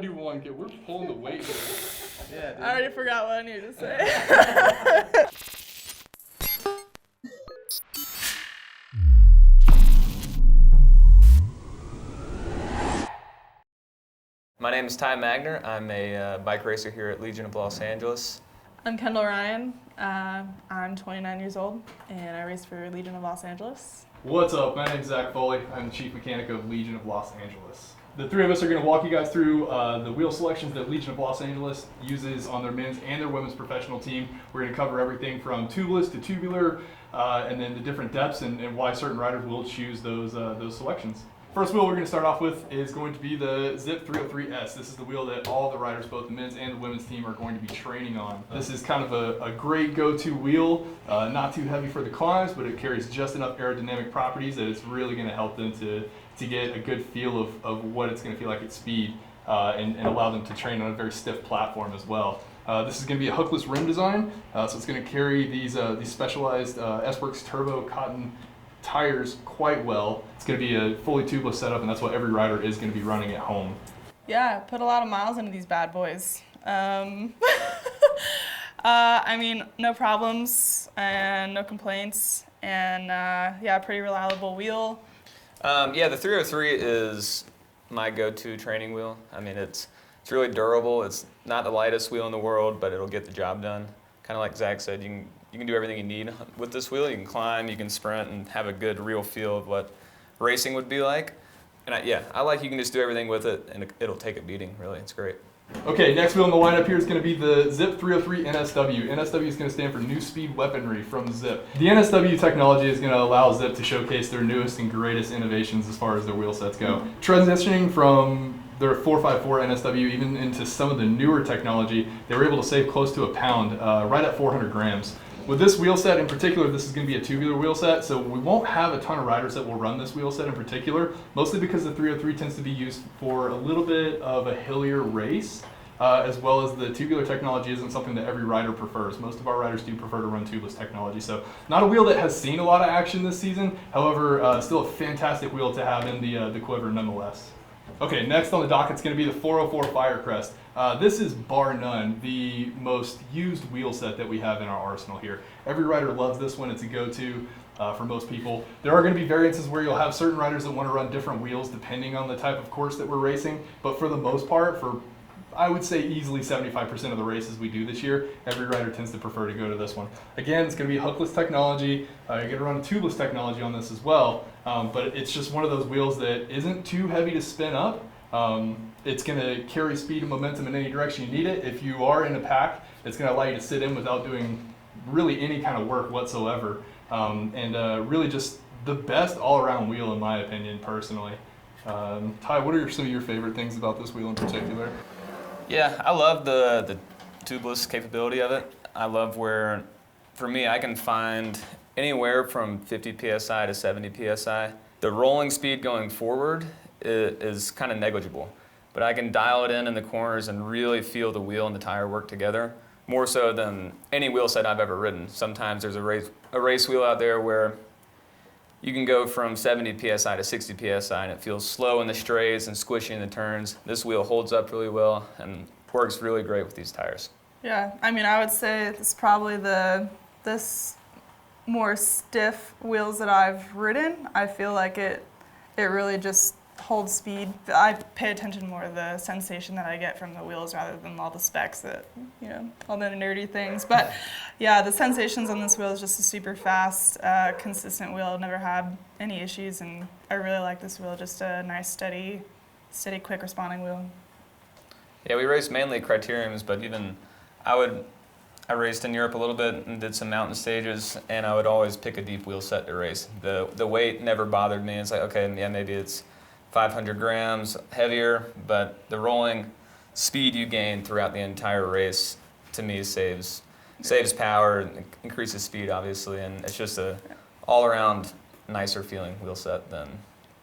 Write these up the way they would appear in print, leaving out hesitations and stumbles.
Do one, we're pulling the weight here. Yeah, dude. I already forgot what I needed to say. My name is Ty Magner. I'm a bike racer here at Legion of Los Angeles. I'm Kendall Ryan. I'm 29 years old, and I race for Legion of Los Angeles. What's up? My name's Zach Foley. I'm the chief mechanic of Legion of Los Angeles. The three of us are going to walk you guys through the wheel selections that Legion of Los Angeles uses on their men's and their women's professional team. We're going to cover everything from tubeless to tubular, and then the different depths and why certain riders will choose those selections. First wheel we're going to start off with is going to be the Zipp 303S. This is the wheel that all the riders, both the men's and the women's team, are going to be training on. This is kind of a great go-to wheel, not too heavy for the climbs, but it carries just enough aerodynamic properties that it's really going to help them to get a good feel of what it's going to feel like at speed and allow them to train on a very stiff platform as well. This is going to be a hookless rim design, so it's going to carry these specialized S-Works Turbo cotton tires quite well. It's going to be a fully tubeless setup, and that's what every rider is going to be running at home. Yeah, put a lot of miles into these bad boys. I mean, no problems and no complaints, and yeah, pretty reliable wheel. Yeah, the 303 is my go-to training wheel. I mean, it's really durable. It's not the lightest wheel in the world, but it'll get the job done. Kind of like Zach said, you can do everything you need with this wheel. You can climb, you can sprint, and have a good real feel of what racing would be like. And I like you can just do everything with it, and it'll take a beating, really. It's great. Okay, next wheel in the lineup here is going to be the Zipp 303 NSW. NSW is going to stand for New Speed Weaponry from Zipp. The NSW technology is going to allow Zipp to showcase their newest and greatest innovations as far as their wheel sets go. Transitioning from their 454 NSW even into some of the newer technology, they were able to save close to a pound, right at 400 grams. With this wheel set in particular, this is going to be a tubular wheel set, so we won't have a ton of riders that will run this wheel set in particular, mostly because the 303 tends to be used for a little bit of a hillier race, as well as the tubular technology isn't something that every rider prefers. Most of our riders do prefer to run tubeless technology, so not a wheel that has seen a lot of action this season, however, still a fantastic wheel to have in the quiver nonetheless. Okay, next on the docket is going to be the 404 Firecrest. This is bar none the most used wheel set that we have in our arsenal here. Every rider loves this one. It's a go-to for most people. There are going to be variances where you'll have certain riders that want to run different wheels depending on the type of course that we're racing, but for the most part, for I would say easily 75% of the races we do this year, every rider tends to prefer to go to this one. Again, it's going to be hookless technology. You're going to run tubeless technology on this as well, but it's just one of those wheels that isn't too heavy to spin up. It's going to carry speed and momentum in any direction you need it. If you are in a pack, it's going to allow you to sit in without doing really any kind of work whatsoever, and really just the best all-around wheel in my opinion, personally. Ty, what are some of your favorite things about this wheel in particular? Yeah, I love the tubeless capability of it. I love where, for me, I can find anywhere from 50 PSI to 70 PSI. The rolling speed going forward is kind of negligible, but I can dial it in the corners and really feel the wheel and the tire work together, more so than any wheel set I've ever ridden. Sometimes there's a race wheel out there where you can go from 70 PSI to 60 PSI and it feels slow in the straights and squishy in the turns. This wheel holds up really well and works really great with these tires. Yeah, I mean, I would say it's probably this more stiff wheels that I've ridden. I feel like it really just holds speed. I pay attention more to the sensation that I get from the wheels rather than all the specs that, all the nerdy things. But yeah, the sensations on this wheel is just a super fast, consistent wheel. Never had any issues, and I really like this wheel. Just a nice, steady, quick responding wheel. Yeah, we race mainly criteriums, but even I raced in Europe a little bit and did some mountain stages, and I would always pick a deep wheel set to race. The weight never bothered me. It's like, okay, yeah, maybe it's 500 grams heavier, but the rolling speed you gain throughout the entire race, to me, saves power, increases speed, obviously, and it's just a all-around nicer feeling wheel set than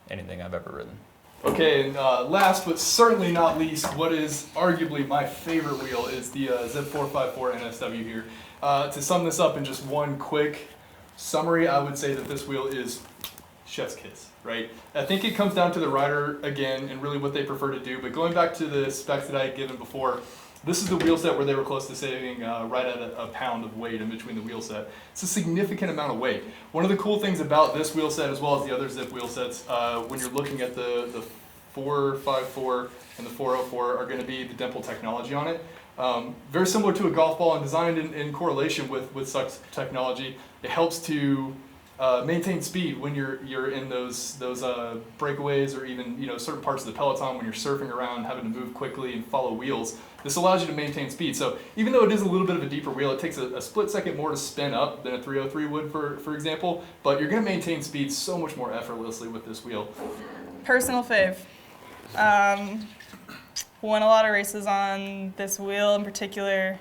anything I've ever ridden. Okay, and last but certainly not least, what is arguably my favorite wheel is the Zipp 454 NSW here. To sum this up in just one quick summary, I would say that this wheel is chef's kiss, right? I think it comes down to the rider again and really what they prefer to do. But going back to the specs that I had given before, this is the wheel set where they were close to saving right at a pound of weight in between the wheel set. It's a significant amount of weight. One of the cool things about this wheel set, as well as the other Zipp wheel sets, when you're looking at the 454 and the 404, are going to be the dimple technology on it. Very similar to a golf ball and designed in correlation with such technology. It helps to maintain speed when you're in those breakaways, or even certain parts of the peloton when you're surfing around, having to move quickly and follow wheels. This allows you to maintain speed. So even though it is a little bit of a deeper wheel, it takes a split second more to spin up than a 303 would, for example. But you're going to maintain speed so much more effortlessly with this wheel. Personal fave. Won a lot of races on this wheel in particular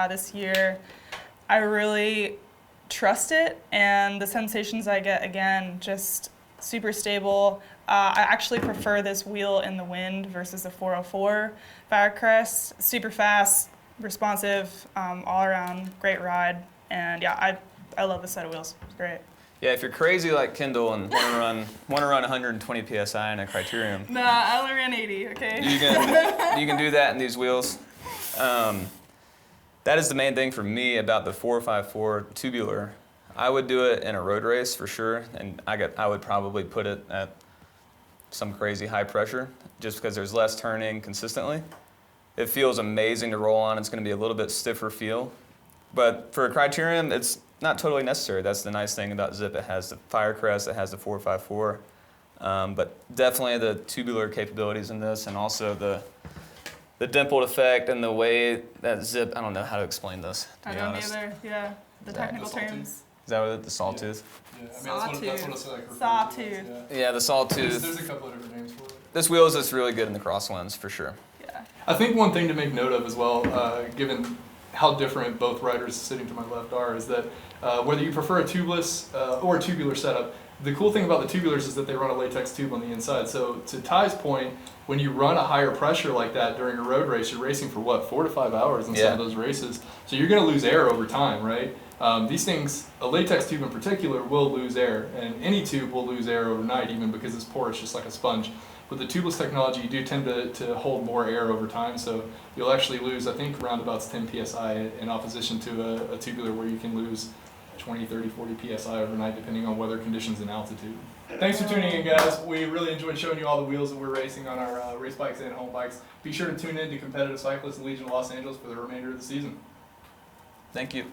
this year. I really trust it, and the sensations I get, again, just super stable. I actually prefer this wheel in the wind versus the 404 Firecrest. Super fast, responsive, all around, great ride, and yeah, I love this set of wheels. It's great. Yeah, if you're crazy like Kendall and want to run 120 psi in a Criterium, Nah, I only ran 80. Okay. you can do that in these wheels. That is the main thing for me about the 454 tubular. I would do it in a road race for sure, and I would probably put it at some crazy high pressure, just because there's less turning consistently. It feels amazing to roll on. It's going to be a little bit stiffer feel, but for a Criterium, it's not totally necessary. That's the nice thing about Zipp. It has the Firecrest, it has the 454, but definitely the tubular capabilities in this, and also the dimpled effect and the way that Zipp, I don't know how to explain this, to I be don't honest. either. Yeah, the technical The sawtooth? terms. Is that what the sawtooth? Yeah, I mean, that's what it's like. Sawtooth. Yeah, the sawtooth. There's a couple of different names for it. This wheel is just really good in the Crosswinds for sure. Yeah. I think one thing to make note of as well, given how different both riders sitting to my left are, is that whether you prefer a tubeless or a tubular setup, the cool thing about the tubulars is that they run a latex tube on the inside. So to Ty's point, when you run a higher pressure like that during a road race, you're racing for what, 4 to 5 hours in some of those races. So you're going to lose air over time, right? These things, a latex tube in particular, will lose air, and any tube will lose air overnight, even because it's porous, just like a sponge. With the tubeless technology, you do tend to hold more air over time, so you'll actually lose, I think, roundabouts 10 psi in opposition to a tubular where you can lose 20, 30, 40 psi overnight, depending on weather conditions and altitude. Thanks for tuning in, guys. We really enjoyed showing you all the wheels that we're racing on our race bikes and home bikes. Be sure to tune in to Competitive Cyclist and Legion of Los Angeles for the remainder of the season. Thank you.